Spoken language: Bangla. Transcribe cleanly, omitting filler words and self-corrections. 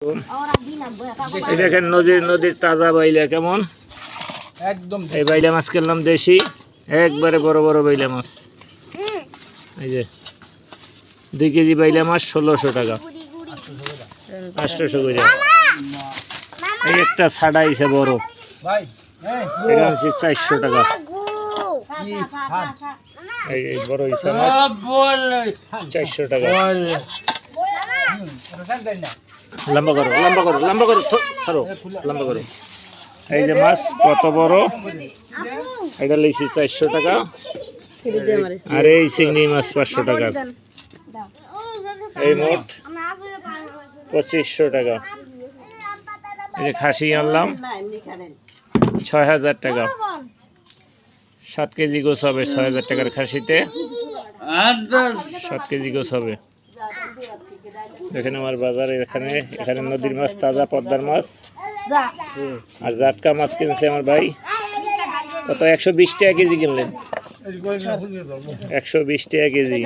এই দেখেন নদীর তাজা বাইলা কেমন একদম। এই বাইলা মাছ কিনলাম দেশি, একবারে বড় বড় বাইলা মাছ। এই যে 2 কেজি বাইলা মাছ 1600 টাকা, 800 করে। এই একটা ছাড়া আইছে বড়, এটা হচ্ছে 400 টাকা। এই বড় ইসা মাছ 400 টাকা। লম্বা করো ছাড়ো, লম্বা করো। এই যে মাছ কত বড়, এটা লিখছি 400 টাকা। আর এই চিংড়ি মাছ 500 টাকা। এই মোট 2500 টাকা। এই যে খাসি আনলাম 6000 টাকা, 7 কেজি গোছ হবে 6000 টাকার খাসিতে, 7 কেজি গোছ হবে। দেখেন আমার বাজারে এখানে নদীর মাছ, তাজা পদ্মার মাছ আর জাটকা মাছ কিনছে আমার ভাই। কত? 120 টাকা কেজি কিনলেন, 120 টাকা কেজি।